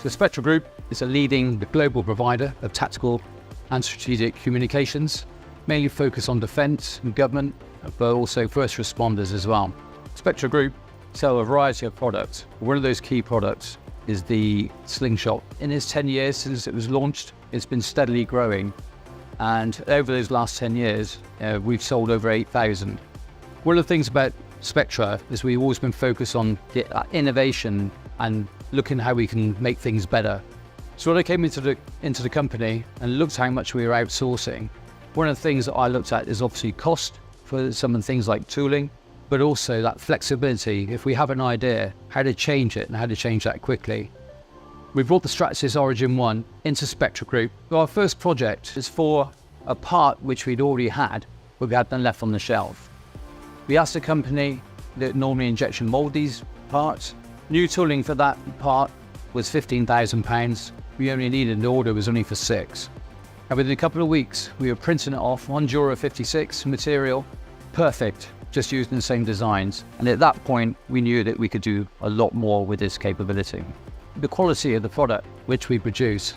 The Spectra Group is a leading global provider of tactical and strategic communications, mainly focused on defence and government, but also first responders as well. Spectra Group sell a variety of products. One of those key products is the Slingshot. In its 10 years since it was launched, it's been steadily growing. And over those last 10 years, we've sold over 8,000. One of the things about Spectra is we've always been focused on the innovation and looking how we can make things better. So when I came into the company and looked how much we were outsourcing, one of the things that I looked at is obviously cost for some of the things like tooling, but also that flexibility. If we have an idea, how to change it and how to change that quickly. We brought the Stratasys Origin 1 into Spectra Group. So our first project is for a part which we'd already had, but we had none left on the shelf. We asked the company that normally injection mold these parts. New tooling for that part was £15,000. We only needed, the order was only for 6. And within a couple of weeks, we were printing it off on Jura 56 material, perfect, just using the same designs. And at that point, we knew that we could do a lot more with this capability. The quality of the product which we produce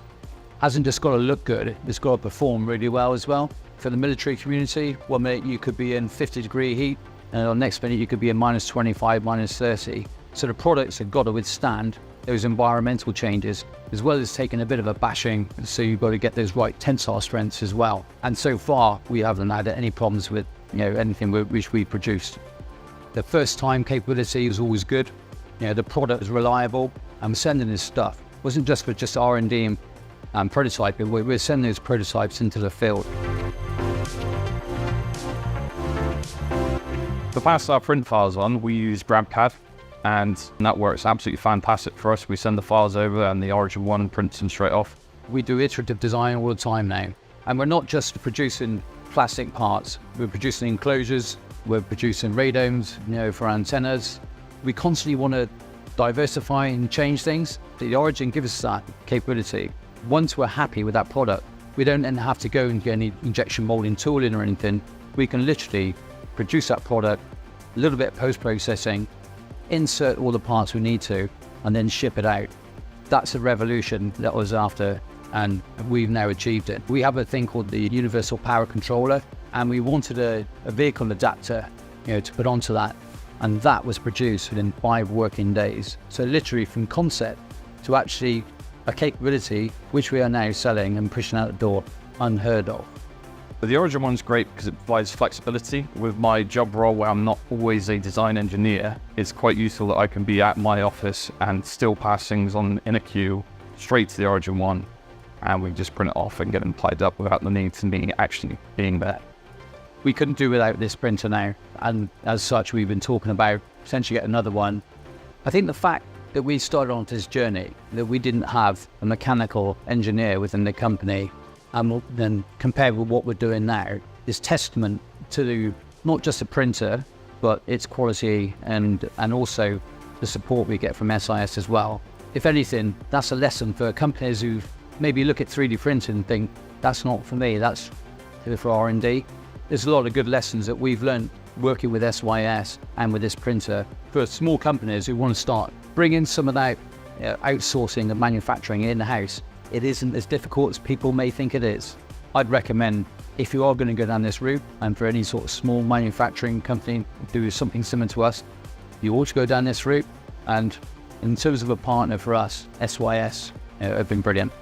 hasn't just got to look good, it's got to perform really well as well. For the military community, one minute you could be in 50-degree heat, and the next minute you could be in minus 25, minus 30. So the products have got to withstand those environmental changes, as well as taking a bit of a bashing, so you've got to get those right tensile strengths as well. And so far, we haven't had any problems with anything which we produced. The first time capability was always good. The product is reliable, and we're sending this stuff. It wasn't just for just R&D and prototyping, we're sending those prototypes into the field. To pass our print files on, we use GrabCAD, and that works absolutely fantastic for us. We send the files over and the Origin 1 prints them straight off. We do iterative design all the time now. And we're not just producing plastic parts, we're producing enclosures, we're producing radomes, for antennas. We constantly want to diversify and change things. The Origin gives us that capability. Once we're happy with that product, we don't then have to go and get any injection molding tooling or anything. We can literally produce that product, a little bit of post-processing, insert all the parts we need to, and then ship it out. That's a revolution that was after, and we've now achieved it. We have a thing called the Universal Power Controller, and we wanted a vehicle adapter, to put onto that, and that was produced within 5 working days. So literally from concept to actually a capability which we are now selling and pushing out the door, unheard of. But the Origin 1's great because it provides flexibility. With my job role where I'm not always a design engineer, it's quite useful that I can be at my office and still pass things on in a queue straight to the Origin 1, and we just print it off and get them tied up without the need to actually being there. We couldn't do without this printer now, and as such we've been talking about potentially get another one. I think the fact that we started on this journey, that we didn't have a mechanical engineer within the company, and then compared with what we're doing now, is testament to not just the printer, but its quality and also the support we get from SIS as well. If anything, that's a lesson for companies who maybe look at 3D printing and think, that's not for me, that's for R&D. There's a lot of good lessons that we've learned working with SYS and with this printer for small companies who want to start bringing some of that outsourcing of manufacturing in-house. It isn't as difficult as people may think it is. I'd recommend, if you are going to go down this route, and for any sort of small manufacturing company do something similar to us, you ought to go down this route. And in terms of a partner for us, SYS have been brilliant.